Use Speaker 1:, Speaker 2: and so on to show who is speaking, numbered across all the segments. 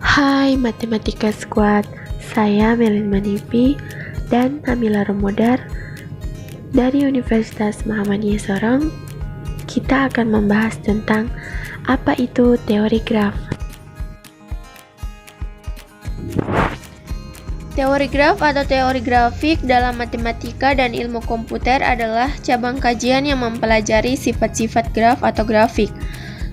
Speaker 1: Hai Matematika Squad, saya Melin Manipi dan Hamila Romodar dari Universitas Muhammadiyah Sorong. Kita akan membahas tentang apa itu teori graf.
Speaker 2: Teori graf atau teori grafik dalam matematika dan ilmu komputer adalah cabang kajian yang mempelajari sifat-sifat graf atau grafik.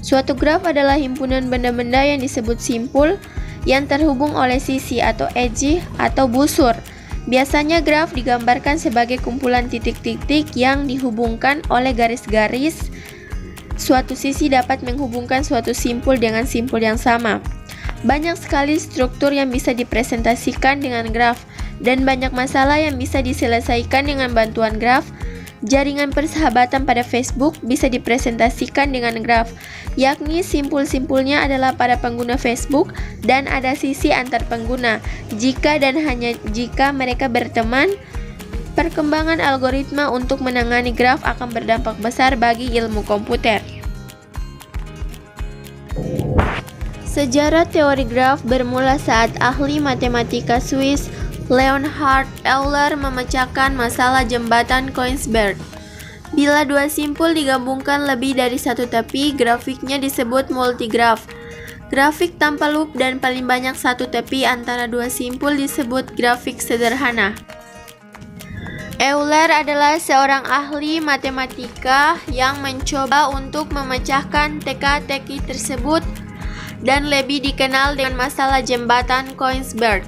Speaker 2: Suatu graf adalah himpunan benda-benda yang disebut simpul yang terhubung oleh sisi atau edge atau busur. Biasanya graf digambarkan sebagai kumpulan titik-titik yang dihubungkan oleh garis-garis. Suatu sisi dapat menghubungkan suatu simpul dengan simpul yang sama. Banyak sekali struktur yang bisa dipresentasikan dengan graf, dan banyak masalah yang bisa diselesaikan dengan bantuan graf. Jaringan persahabatan pada Facebook bisa dipresentasikan dengan graf, yakni simpul-simpulnya adalah para pengguna Facebook dan ada sisi antar pengguna. Jika dan hanya jika mereka berteman, perkembangan algoritma untuk menangani graf akan berdampak besar bagi ilmu komputer. Sejarah teori graf bermula saat ahli matematika Swiss Leonhard Euler memecahkan masalah jembatan Königsberg. Bila dua simpul digabungkan lebih dari satu tepi, grafiknya disebut multigraf. Grafik tanpa loop dan paling banyak satu tepi antara dua simpul disebut grafik sederhana. Euler adalah seorang ahli matematika yang mencoba untuk memecahkan teka-teki tersebut dan lebih dikenal dengan masalah jembatan Königsberg.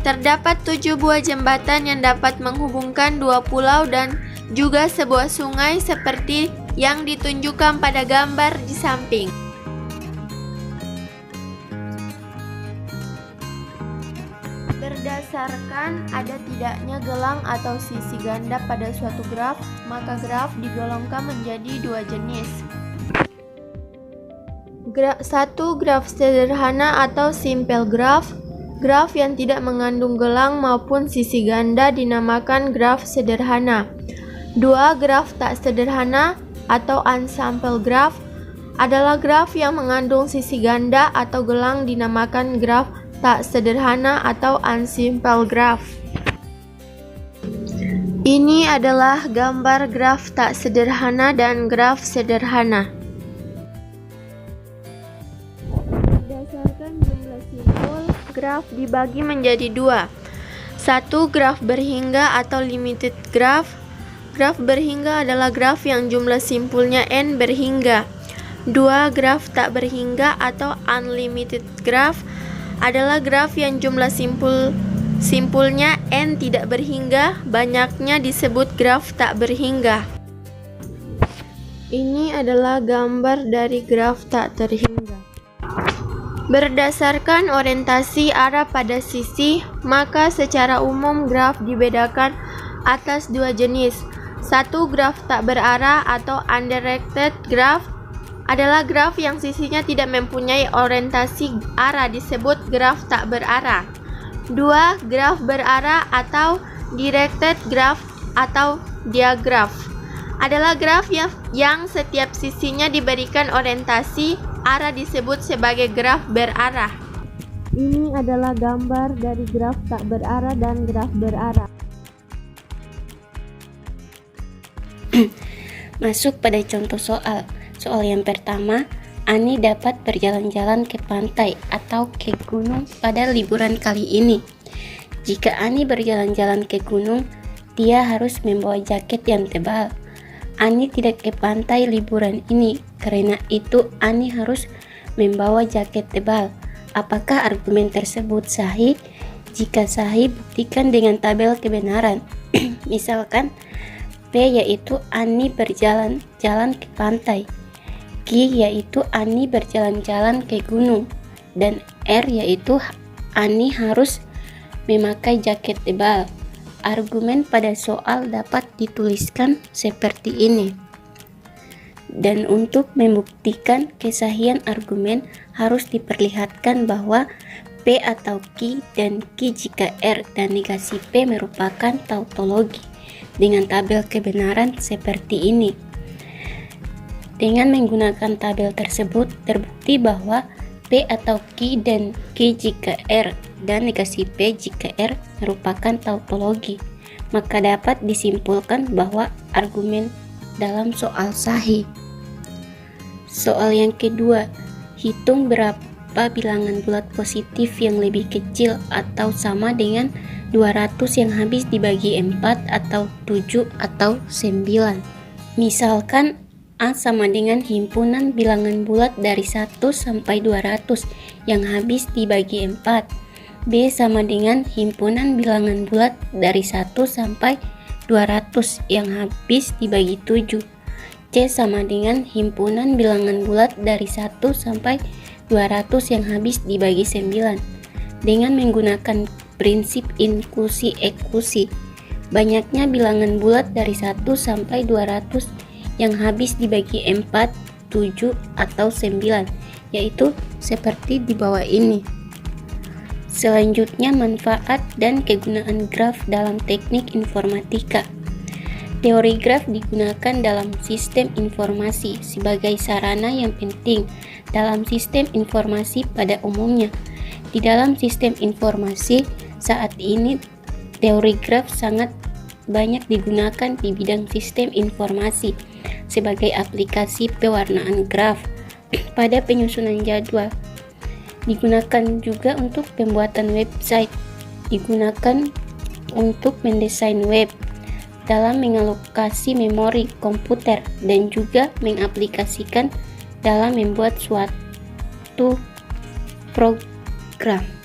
Speaker 2: Terdapat 7 buah jembatan yang dapat menghubungkan dua pulau dan juga sebuah sungai seperti yang ditunjukkan pada gambar di samping. Berdasarkan ada tidaknya gelang atau sisi ganda pada suatu graf, maka graf digolongkan menjadi dua jenis. Satu, graf sederhana atau simple graph. Graf yang tidak mengandung gelang maupun sisi ganda dinamakan graf sederhana. Dua, graf tak sederhana atau ensemble graph adalah graf yang mengandung sisi ganda atau gelang dinamakan graf tak sederhana atau ensemble graph. Ini adalah gambar graf tak sederhana dan graf sederhana. Berdasarkan jumlah simpul, graf dibagi menjadi dua. Satu, graf berhingga atau limited graph. Graf berhingga adalah graf yang jumlah simpulnya n berhingga. Dua, graf tak berhingga atau unlimited graph adalah graf yang jumlah simpulnya n tidak berhingga, banyaknya disebut graf tak berhingga. Ini adalah gambar dari graf tak terhingga. Berdasarkan orientasi arah pada sisi, maka secara umum graf dibedakan atas dua jenis. Satu, graf tak berarah atau undirected graph adalah graf yang sisinya tidak mempunyai orientasi arah disebut graf tak berarah. Dua, graf berarah atau directed graph atau diagraf adalah graf yang setiap sisinya diberikan orientasi arah disebut sebagai graf berarah. Ini adalah gambar dari graf tak berarah dan graf berarah.
Speaker 3: Masuk pada contoh soal. Soal yang pertama, Ani dapat berjalan-jalan ke pantai atau ke gunung pada liburan kali ini. Jika Ani berjalan-jalan ke gunung, dia harus membawa jaket yang tebal. Ani tidak ke pantai liburan ini, karena itu Ani harus membawa jaket tebal. Apakah argumen tersebut sahih? Jika sahih, buktikan dengan tabel kebenaran. Misalkan, P yaitu Ani berjalan-jalan ke pantai, Q yaitu Ani berjalan-jalan ke gunung, dan R yaitu Ani harus memakai jaket tebal. Argumen pada soal dapat dituliskan seperti ini. Dan untuk membuktikan kesahihan argumen harus diperlihatkan bahwa P atau Q dan Q jika R dan negasi P merupakan tautologi dengan tabel kebenaran seperti ini. Dengan menggunakan tabel tersebut terbukti bahwa P atau Q dan Q jika R dan negasi P jika R merupakan tautologi, maka dapat disimpulkan bahwa argumen dalam soal sahih. Soal yang kedua, hitung berapa bilangan bulat positif yang lebih kecil atau sama dengan 200 yang habis dibagi 4 atau 7 atau 9. Misalkan A sama dengan himpunan bilangan bulat dari 1 sampai 200 yang habis dibagi 4. B sama dengan himpunan bilangan bulat dari 1 sampai 200 yang habis dibagi 7. C sama dengan himpunan bilangan bulat dari 1 sampai 200 yang habis dibagi 9. Dengan menggunakan prinsip inklusi-eklusi, banyaknya bilangan bulat dari 1 sampai 200 yang habis dibagi 4, 7, atau 9, yaitu seperti di bawah ini. Selanjutnya, manfaat dan kegunaan graf dalam teknik informatika. Teori graf digunakan dalam sistem informasi sebagai sarana yang penting dalam sistem informasi pada umumnya. Di dalam sistem informasi saat ini, teori graf sangat banyak digunakan di bidang sistem informasi sebagai aplikasi pewarnaan graf pada penyusunan jadwal. Digunakan juga untuk pembuatan website, digunakan untuk mendesain web, dalam mengalokasi memori komputer, dan juga mengaplikasikan dalam membuat suatu program.